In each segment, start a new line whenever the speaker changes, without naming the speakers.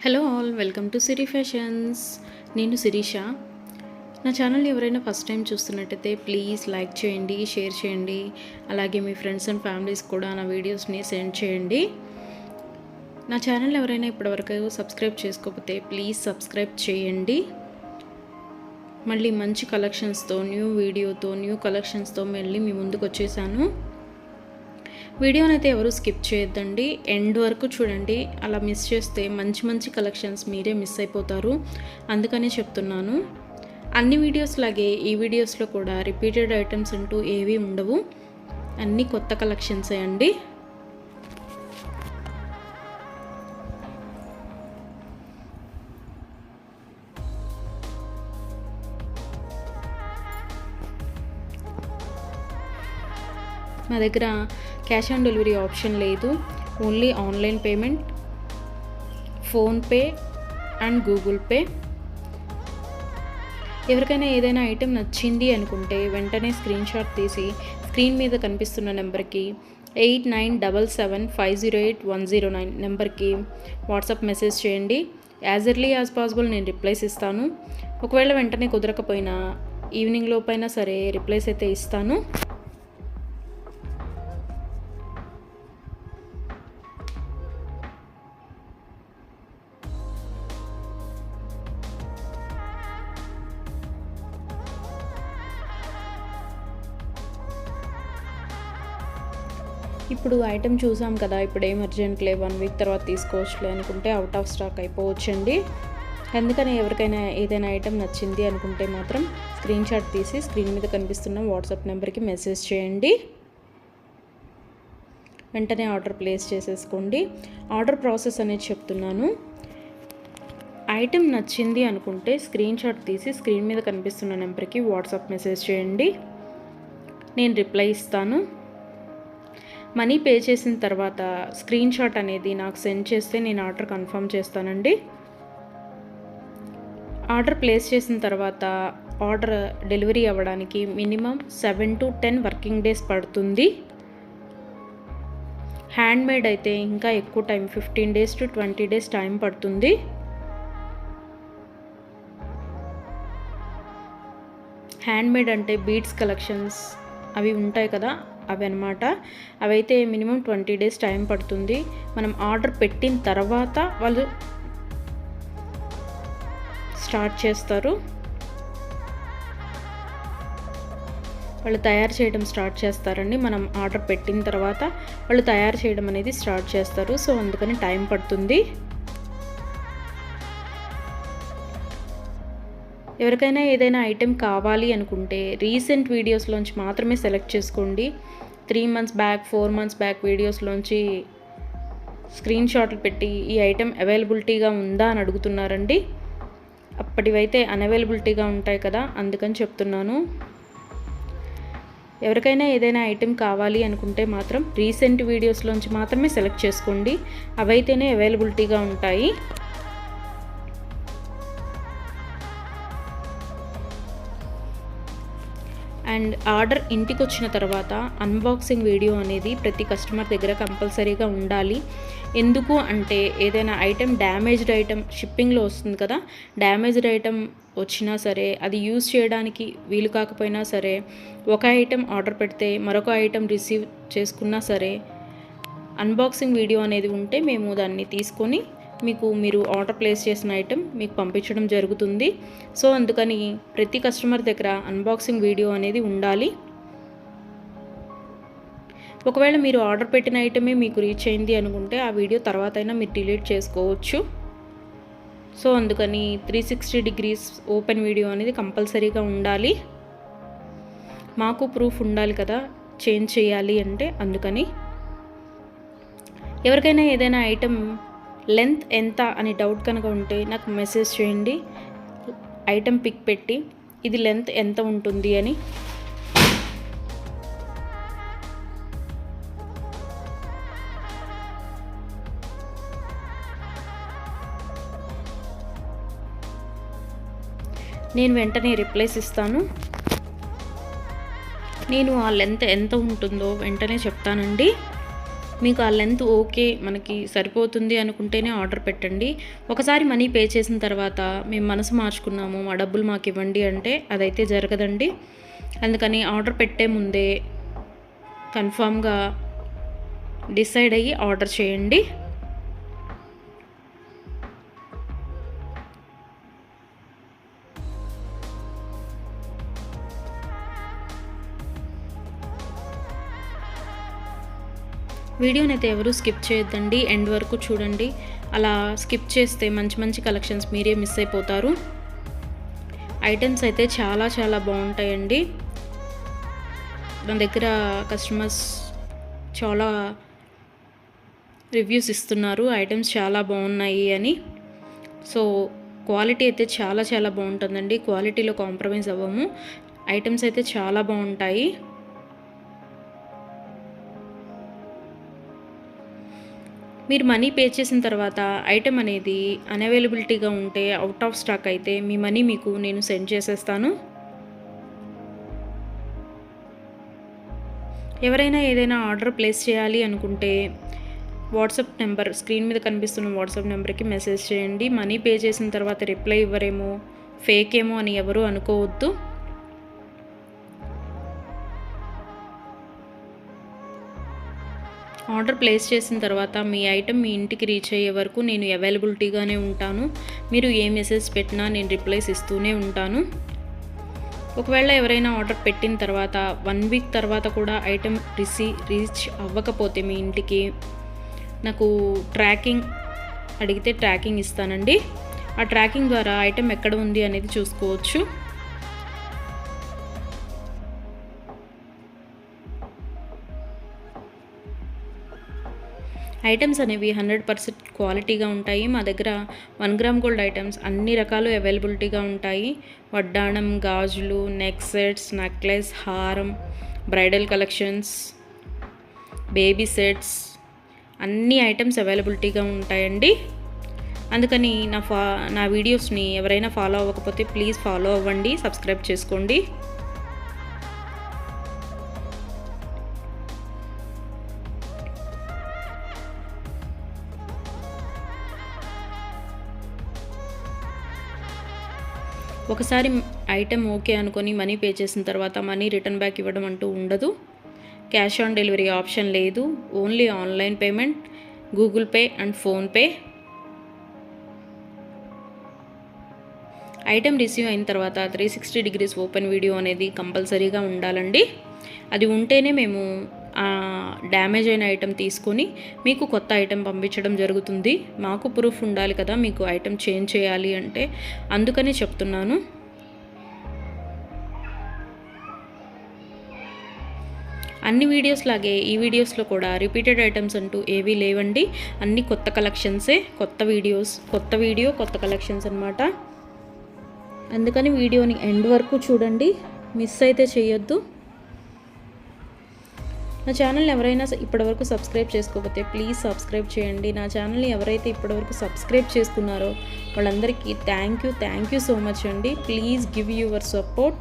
Hello all, welcome to Siri fashions. నేను శిరీష. నా channel ఎవరైనా ఫస్ట్ టైం చూస్తున్నట్టయితే ప్లీజ్ లైక్ చేయండి, షేర్ చేయండి. అలాగే మీ ఫ్రెండ్స్ అండ్ ఫ్యామిలీస్ కూడా నా వీడియోస్ని సెండ్ చేయండి. నా ఛానల్ ఎవరైనా ఇప్పటివరకు సబ్స్క్రైబ్ చేసుకోకపోతే ప్లీజ్ సబ్స్క్రైబ్ చేయండి. మళ్ళీ మంచి కలెక్షన్స్తో, న్యూ వీడియోతో, న్యూ కలెక్షన్స్తో మళ్ళీ మీ ముందుకు వచ్చేసాను. వీడియోని అయితే ఎవరు స్కిప్ చేయొద్దండి, ఎండ్ వరకు చూడండి. అలా మిస్ చేస్తే మంచి మంచి కలెక్షన్స్ మీరే మిస్ అయిపోతారు. అందుకనే చెప్తున్నాను. అన్ని వీడియోస్ లాగే ఈ వీడియోస్లో కూడా రిపీటెడ్ ఐటమ్స్ అంటూ ఏవీ ఉండవు, అన్నీ కొత్త కలెక్షన్సే అండి. మా దగ్గర క్యాష్ ఆన్ డెలివరీ ఆప్షన్ లేదు, only online payment, PhonePe and Google pay. ఎవరికైనా ఏదైనా ఐటెం నచ్చింది అనుకుంటే వెంటనే స్క్రీన్ షాట్ తీసి స్క్రీన్ మీద కనిపిస్తున్న నెంబర్కి 8977508109 నెంబర్కి వాట్సాప్ మెసేజ్ చేయండి. యాజ్ ఎర్లీ యాజ్ పాసిబుల్ నేను రిప్లైస్ ఇస్తాను. ఒకవేళ వెంటనే కుదరకపోయినా ఈవినింగ్ లోపైనా సరే రిప్లైస్ అయితే ఇస్తాను. ఇప్పుడు ఐటెం చూసాం కదా, ఇప్పుడు ఏం అర్జెంట్లే, 1 వీక్ తర్వాత తీసుకోవచ్చులే అనుకుంటే అవుట్ ఆఫ్ స్టాక్ అయిపోవచ్చండి. అందుకని ఎవరికైనా ఏదైనా ఐటెం నచ్చింది అనుకుంటే మాత్రం స్క్రీన్ షాట్ తీసి స్క్రీన్ మీద కనిపిస్తున్న వాట్సాప్ నెంబర్కి మెసేజ్ చేయండి. వెంటనే ఆర్డర్ ప్లేస్ చేసేసుకోండి. ఆర్డర్ ప్రాసెస్ అనేది చెప్తున్నాను. ఐటెం నచ్చింది అనుకుంటే స్క్రీన్ షాట్ తీసి స్క్రీన్ మీద కనిపిస్తున్న నెంబర్కి వాట్సాప్ మెసేజ్ చేయండి, నేను రిప్లై ఇస్తాను. మనీ పే చేసిన తర్వాత స్క్రీన్ షాట్ అనేది నాకు సెండ్ చేస్తే నేను ఆర్డర్ కన్ఫర్మ్ చేస్తానండి. ఆర్డర్ ప్లేస్ చేసిన తర్వాత ఆర్డర్ డెలివరీ అవ్వడానికి మినిమం 7 to 10 వర్కింగ్ డేస్ పడుతుంది. హ్యాండ్మేడ్ అయితే ఇంకా ఎక్కువ time, 15 days to 20 days time పడుతుంది. హ్యాండ్మేడ్ అంటే బీడ్స్ కలెక్షన్స్ అవి ఉంటాయి కదా, అవి అనమాట. అవైతే మినిమం 20 days టైం పడుతుంది. మనం ఆర్డర్ పెట్టిన తర్వాత వాళ్ళు స్టార్ట్ చేస్తారు, వాళ్ళు తయారు చేయడం స్టార్ట్ చేస్తారండి. మనం ఆర్డర్ పెట్టిన తర్వాత వాళ్ళు తయారు చేయడం అనేది స్టార్ట్ చేస్తారు. సో అందుకని టైం పడుతుంది. ఎవరికైనా ఏదైనా ఐటెం కావాలి అనుకుంటే రీసెంట్ వీడియోస్లోంచి మాత్రమే సెలెక్ట్ చేసుకోండి. 3 months బ్యాక్, 4 months బ్యాక్ వీడియోస్లోంచి స్క్రీన్ షాట్లు పెట్టి ఈ ఐటెం అవైలబిలిటీగా ఉందా అని అడుగుతున్నారండి. అప్పటివైతే అన్అవైలబిలిటీగా ఉంటాయి కదా, అందుకని చెప్తున్నాను. ఎవరికైనా ఏదైనా ఐటెం కావాలి అనుకుంటే మాత్రం రీసెంట్ వీడియోస్లోంచి మాత్రమే సెలెక్ట్ చేసుకోండి, అవైతేనే అవైలబిలిటీగా ఉంటాయి. అండ్ ఆర్డర్ ఇంటికి వచ్చిన తర్వాత అన్బాక్సింగ్ వీడియో అనేది ప్రతి కస్టమర్ దగ్గర కంపల్సరీగా ఉండాలి. ఎందుకు అంటే ఏదైనా ఐటెం డ్యామేజ్డ్ ఐటెం షిప్పింగ్లో వస్తుంది కదా, డ్యామేజ్డ్ ఐటెం వచ్చినా సరే, అది యూజ్ చేయడానికి వీలు కాకపోయినా సరే, ఒక ఐటెం ఆర్డర్ పెడితే మరొక ఐటెం రిసీవ్ చేసుకున్నా సరే, అన్బాక్సింగ్ వీడియో అనేది ఉంటే మేము దాన్ని తీసుకొని మీరు ఆర్డర్ ప్లేస్ చేసిన ఐటెం మీకు పంపించడం జరుగుతుంది. సో అందుకని ప్రతి కస్టమర్ దగ్గర అన్బాక్సింగ్ వీడియో అనేది ఉండాలి. ఒకవేళ మీరు ఆర్డర్ పెట్టిన ఐటమే మీకు రీచ్ అయింది అనుకుంటే ఆ వీడియో తర్వాత అయినా మీరు డిలీట్ చేసుకోవచ్చు. సో అందుకని 360 degrees ఓపెన్ వీడియో అనేది కంపల్సరీగా ఉండాలి. మాకు ప్రూఫ్ ఉండాలి కదా చేంజ్ చేయాలి అంటే. అందుకని ఎవరికైనా ఏదైనా ఐటెం లెంత్ ఎంత అని డౌట్ కనుక ఉంటే నాకు మెసేజ్ చేయండి, ఐటెం పిక్ పెట్టి ఇది లెంత్ ఎంత ఉంటుంది అని. నేను వెంటనే రిప్లైస్ ఇస్తాను. నేను ఆ లెంత్ ఎంత ఉంటుందో వెంటనే చెప్తానండి. మీకు ఆ లెంత్ ఓకే మనకి సరిపోతుంది అనుకుంటేనే ఆర్డర్ పెట్టండి. ఒకసారి మనీ పే చేసిన తర్వాత మేము మనసు మార్చుకున్నాము, మా డబ్బులు మాకు ఇవ్వండి అంటే అదైతే జరగదండి. అందుకని ఆర్డర్ పెట్టే ముందే కన్ఫామ్గా డిసైడ్ అయ్యి ఆర్డర్ చేయండి. వీడియోని అయితే ఎవరు స్కిప్ చేయొద్దండి, ఎండ్ వరకు చూడండి. అలా స్కిప్ చేస్తే మంచి మంచి కలెక్షన్స్ మీరే మిస్ అయిపోతారు. ఐటమ్స్ అయితే చాలా చాలా బాగుంటాయండి. నా దగ్గర కస్టమర్స్ చాలా రివ్యూస్ ఇస్తున్నారు ఐటమ్స్ చాలా బాగున్నాయి అని. సో క్వాలిటీ అయితే చాలా చాలా బాగుంటుందండి, క్వాలిటీలో కాంప్రమైజ్ అవ్వము. ఐటమ్స్ అయితే చాలా బాగుంటాయి. మీరు మనీ పే చేసిన తర్వాత ఐటెం అనేది అన్అవైలబిలిటీగా ఉంటే, అవుట్ ఆఫ్ స్టాక్ అయితే మీ మనీ మీకు నేను సెండ్ చేసేస్తాను. ఎవరైనా ఏదైనా ఆర్డర్ ప్లేస్ చేయాలి అనుకుంటే వాట్సాప్ నెంబర్, స్క్రీన్ మీద కనిపిస్తున్న వాట్సాప్ నెంబర్కి మెసేజ్ చేయండి. మనీ పే చేసిన తర్వాత రిప్లై ఇవ్వరేమో, ఫేక్ ఏమో అని ఎవరు అనుకోవద్దు. ఆర్డర్ ప్లేస్ చేసిన తర్వాత మీ ఐటెం మీ ఇంటికి రీచ్ అయ్యే వరకు నేను అవైలబిలిటీగానే ఉంటాను. మీరు ఏ మెసేజ్ పెట్టినా నేను రిప్లైస్ ఇస్తూనే ఉంటాను. ఒకవేళ ఎవరైనా ఆర్డర్ పెట్టిన తర్వాత 1 వీక్ తర్వాత కూడా ఐటెం రీచ్ అవ్వకపోతే మీ ఇంటికి నాకు ట్రాకింగ్ అడిగితే ట్రాకింగ్ ఇస్తానండి. ఆ ట్రాకింగ్ ద్వారా ఐటెం ఎక్కడ ఉంది అనేది చూసుకోవచ్చు. ఐటమ్స్ అనేవి 100% క్వాలిటీగా ఉంటాయి. మా దగ్గర 1 గ్రామ్ గోల్డ్ ఐటమ్స్ అన్ని రకాలు అవైలబిలిటీగా ఉంటాయి. వడ్డాణం, గాజులు, నెక్ సెట్స్, నెక్లెస్, హారం, బ్రైడల్ కలెక్షన్స్, బేబీ సెట్స్ అన్ని ఐటమ్స్ అవైలబిలిటీగా ఉంటాయండి. అందుకని నా వీడియోస్ని ఎవరైనా ఫాలో అవ్వకపోతే ప్లీజ్ ఫాలో అవ్వండి, సబ్స్క్రైబ్ చేసుకోండి. ఒకసారి ఐటెం ఓకే అనుకొని మనీ పే చేసిన తర్వాత మనీ రిటర్న్ బ్యాక్ ఇవ్వడం అంటూ ఉండదు. క్యాష్ ఆన్ డెలివరీ ఆప్షన్ లేదు. Only online payment, Google pay and PhonePe. Item receive అయిన తర్వాత 360 డిగ్రీస్ ఓపెన్ వీడియో అనేది కంపల్సరీగా ఉండాలండి. అది ఉంటేనే మేము డ్యామేజ్ అయిన ఐటెం తీసుకొని మీకు కొత్త ఐటెం పంపించడం జరుగుతుంది. మాకు ప్రూఫ్ ఉండాలి కదా మీకు ఐటెం చేంజ్ చేయాలి అంటే, అందుకనే చెప్తున్నాను. అన్ని వీడియోస్ లాగే ఈ వీడియోస్లో కూడా రిపీటెడ్ ఐటమ్స్ అంటూ ఏవీ లేవండి. అన్ని కొత్త కలెక్షన్సే, కొత్త వీడియో కొత్త కలెక్షన్స్ అన్నమాట. అందుకని వీడియోని ఎండ్ వరకు చూడండి, మిస్ అయితే చేయొద్దు. నా ఛానల్ని ఎవరైనా ఇప్పటివరకు సబ్స్క్రైబ్ చేసుకోకపోతే ప్లీజ్ సబ్స్క్రైబ్ చేయండి. నా ఛానల్ని ఎవరైతే ఇప్పటివరకు సబ్స్క్రైబ్ చేసుకున్నారో వాళ్ళందరికీ థ్యాంక్ యూ సో మచ్ అండి. Please give your support.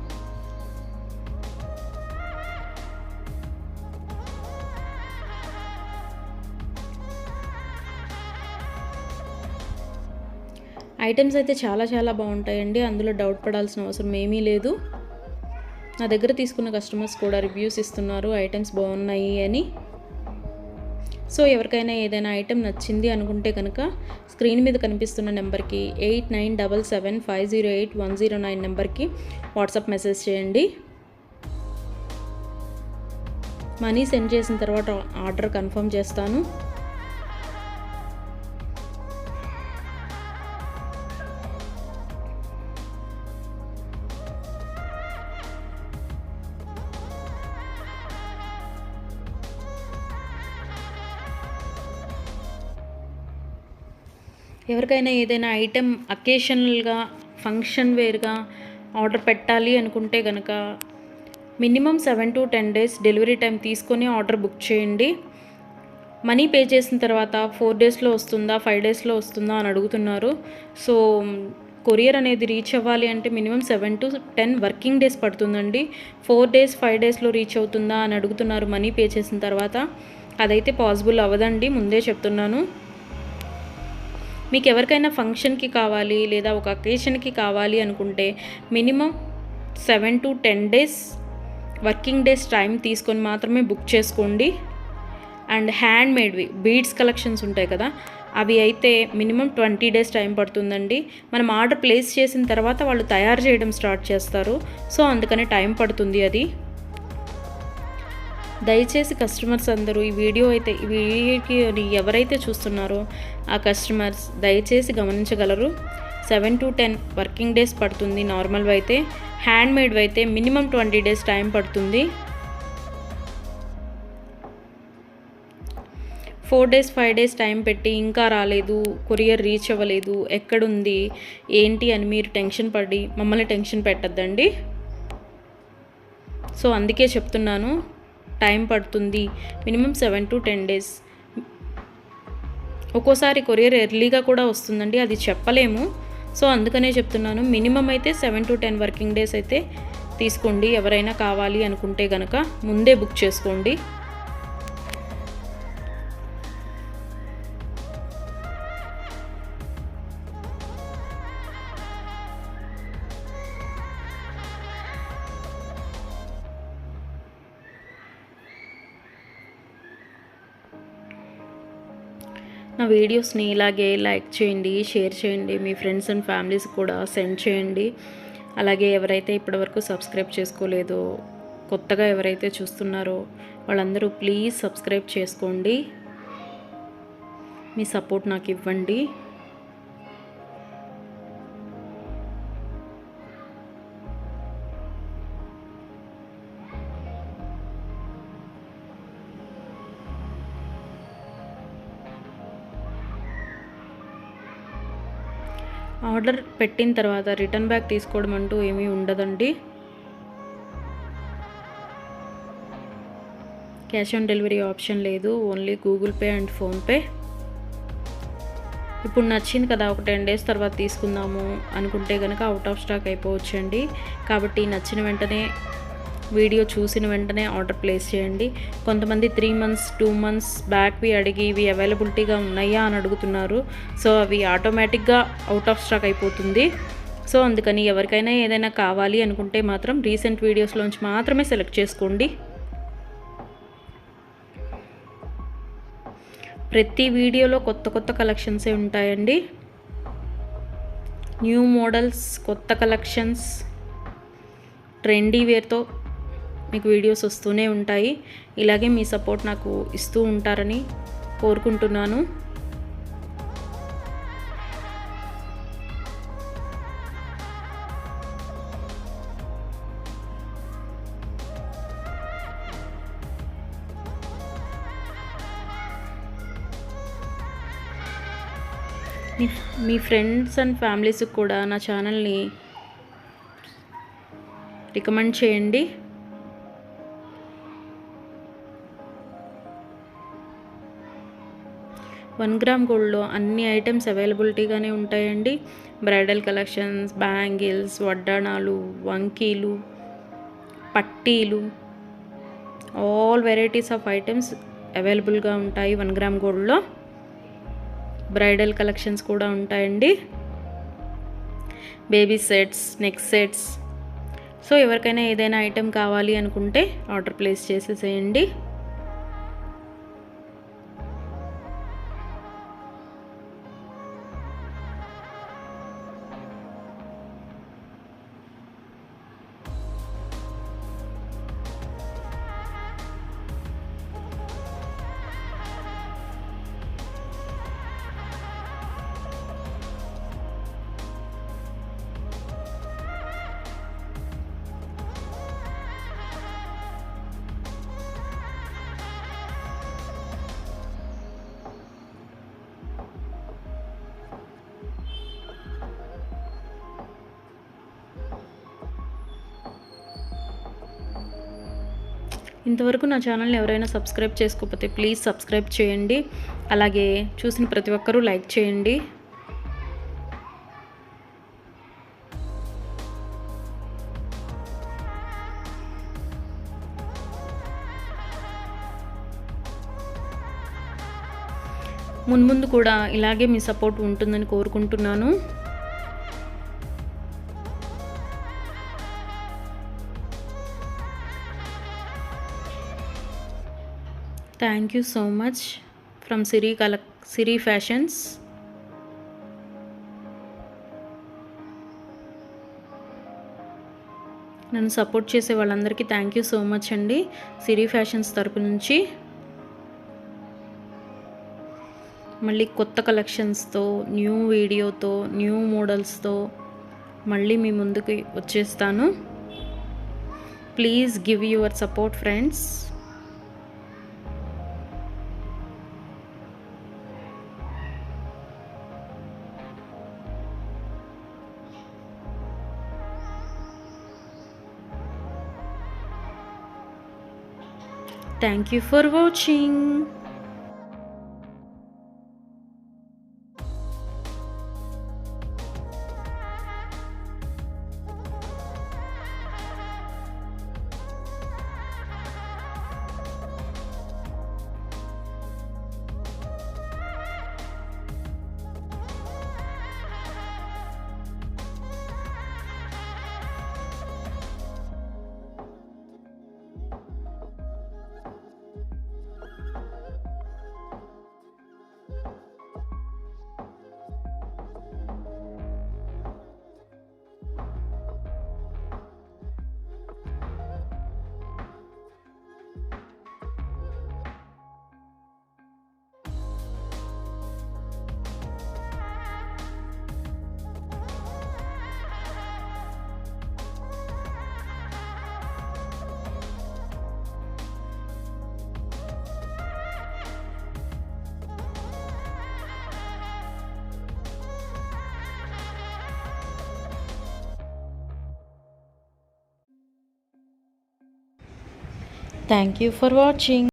Items అయితే చాలా చాలా బాగుంటాయండి, అందులో డౌట్ పడాల్సిన అవసరం ఏమీ లేదు. నా దగ్గర తీసుకున్న కస్టమర్స్ కూడా రివ్యూస్ ఇస్తున్నారు ఐటమ్స్ బాగున్నాయి అని. సో ఎవరికైనా ఏదైనా ఐటెం నచ్చింది అనుకుంటే కనుక స్క్రీన్ మీద కనిపిస్తున్న నెంబర్కి 8977508109 నెంబర్కి వాట్సాప్ మెసేజ్ చేయండి. మనీ సెండ్ చేసిన తర్వాత ఆర్డర్ కన్ఫర్మ్ చేస్తాను. ఎవరికైనా ఏదైనా ఐటెం అకేషనల్గా, ఫంక్షన్ వేర్గా ఆర్డర్ పెట్టాలి అనుకుంటే కనుక minimum 7 to 10 days delivery time తీసుకొని ఆర్డర్ బుక్ చేయండి. మనీ పే చేసిన తర్వాత 4 daysలో వస్తుందా, 5 daysలో వస్తుందా అని అడుగుతున్నారు. సో కొరియర్ అనేది రీచ్ అవ్వాలి అంటే మినిమం 7 to 10 వర్కింగ్ డేస్ పడుతుందండి. 4 days 5 daysలో రీచ్ అవుతుందా అని అడుగుతున్నారు మనీ పే చేసిన తర్వాత. అదైతే పాసిబుల్ అవ్వదండి, ముందే చెప్తున్నాను. మీకు ఎవరికైనా ఫంక్షన్కి కావాలి లేదా ఒక అకేషన్కి కావాలి అనుకుంటే minimum 7 to 10 days working days time తీసుకొని మాత్రమే బుక్ చేసుకోండి. అండ్ హ్యాండ్ మేడ్వి బీడ్స్ కలెక్షన్స్ ఉంటాయి కదా, అవి అయితే మినిమం 20 డేస్ టైం పడుతుందండి. మనం ఆర్డర్ ప్లేస్ చేసిన తర్వాత వాళ్ళు తయారు చేయడం స్టార్ట్ చేస్తారు, సో అందుకని టైం పడుతుంది అది. దయచేసి కస్టమర్స్ అందరూ ఈ వీడియోకి ఎవరైతే చూస్తున్నారో ఆ కస్టమర్స్ దయచేసి గమనించగలరు. 7 to 10 వర్కింగ్ డేస్ పడుతుంది నార్మల్వి అయితే. హ్యాండ్ మేడ్వి అయితే మినిమం 20 డేస్ టైం పడుతుంది. 4 డేస్ 5 డేస్ టైం పెట్టి ఇంకా రాలేదు, కొరియర్ రీచ్ అవ్వలేదు, ఎక్కడుంది ఏంటి అని మీరు టెన్షన్ పడి మమ్మల్ని టెన్షన్ పెట్టద్దండి. సో అందుకే చెప్తున్నాను, టైం పడుతుంది మినిమం 7 to 10 డేస్. ఒక్కోసారి కొరియర్ ఎర్లీగా కూడా వస్తుందండి, అది చెప్పలేము. సో అందుకనే చెప్తున్నాను, మినిమం అయితే 7 to 10 వర్కింగ్ డేస్ అయితే తీసుకోండి. ఎవరైనా కావాలి అనుకుంటే కనుక ముందే బుక్ చేసుకోండి. నా వీడియోస్ని ఇలాగే లైక్ చేయండి, షేర్ చేయండి, మీ ఫ్రెండ్స్ అండ్ ఫ్యామిలీస్ కూడా సెండ్ చేయండి. అలాగే ఎవరైతే ఇప్పటివరకు సబ్స్క్రైబ్ చేసుకోలేదో, కొత్తగా ఎవరైతే చూస్తున్నారో వాళ్ళందరూ ప్లీజ్ సబ్స్క్రైబ్ చేసుకోండి. మీ సపోర్ట్ నాకు ఇవ్వండి. ఆర్డర్ పెట్టిన తర్వాత రిటర్న్ బ్యాక్ తీసుకోవడం అంటూ ఏమీ ఉండదండి. క్యాష్ ఆన్ డెలివరీ ఆప్షన్ లేదు, only Google pay and PhonePe. ఇప్పుడు నచ్చింది కదా, ఒక 10 డేస్ తర్వాత తీసుకుందాము అనుకుంటే కనుక అవుట్ ఆఫ్ స్టాక్ అయిపోవచ్చండి. కాబట్టి నచ్చిన వెంటనే, వీడియో చూసిన వెంటనే ఆర్డర్ ప్లేస్ చేయండి. కొంతమంది 3 months 2 months బ్యాక్వి అడిగి ఇవి అవైలబిలిటీగా ఉన్నాయా అని అడుగుతున్నారు. సో అవి ఆటోమేటిక్గా అవుట్ ఆఫ్ స్టాక్ అయిపోతుంది. సో అందుకని ఎవరికైనా ఏదైనా కావాలి అనుకుంటే మాత్రం రీసెంట్ వీడియోస్లోంచి మాత్రమే సెలెక్ట్ చేసుకోండి. ప్రతి వీడియోలో కొత్త కొత్త కలెక్షన్సే ఉంటాయండి. న్యూ మోడల్స్, కొత్త కలెక్షన్స్, ట్రెండీ వేర్తో మీకు వీడియోస్ వస్తూనే ఉంటాయి. ఇలాగే మీ సపోర్ట్ నాకు ఇస్తూ ఉంటారని కోరుకుంటున్నాను. మీ ఫ్రెండ్స్ అండ్ ఫ్యామిలీస్కి కూడా నా ఛానల్ని రికమెండ్ చేయండి. వన్ గ్రామ్ గోల్డ్లో అన్ని ఐటమ్స్ అవైలబిలిటీగానే ఉంటాయండి. బ్రైడల్ కలెక్షన్స్, బ్యాంగిల్స్, వడ్డాణాలు, వంకీలు, పట్టీలు, ఆల్ వెరైటీస్ ఆఫ్ ఐటమ్స్ అవైలబుల్గా ఉంటాయి 1 గ్రామ్ గోల్డ్లో. బ్రైడల్ కలెక్షన్స్ కూడా ఉంటాయండి. Baby sets, neck sets. So ఎవరికైనా ఏదైనా ఐటెం కావాలి అనుకుంటే ఆర్డర్ ప్లేస్ చేసేసేయండి. ఇంతవరకు నా ఛానల్ని ఎవరైనా సబ్స్క్రైబ్ చేసుకోకపోతే ప్లీజ్ సబ్స్క్రైబ్ చేయండి. అలాగే చూసిన ప్రతి ఒక్కరూ లైక్ చేయండి. మున్ముందు కూడా ఇలాగే మీ సపోర్ట్ ఉంటుందని కోరుకుంటున్నాను. Thank you so much from Siri fashions. నన్ను సపోర్ట్ చేసే వాళ్ళందరికీ థ్యాంక్ యూ సో మచ్ అండి. సిరి ఫ్యాషన్స్ తరపు నుంచి మళ్ళీ కొత్త కలెక్షన్స్తో, న్యూ వీడియోతో, న్యూ మోడల్స్తో మళ్ళీ మీ ముందుకు వచ్చేస్తాను. Please give your support friends. Thank you for watching. Thank you for watching.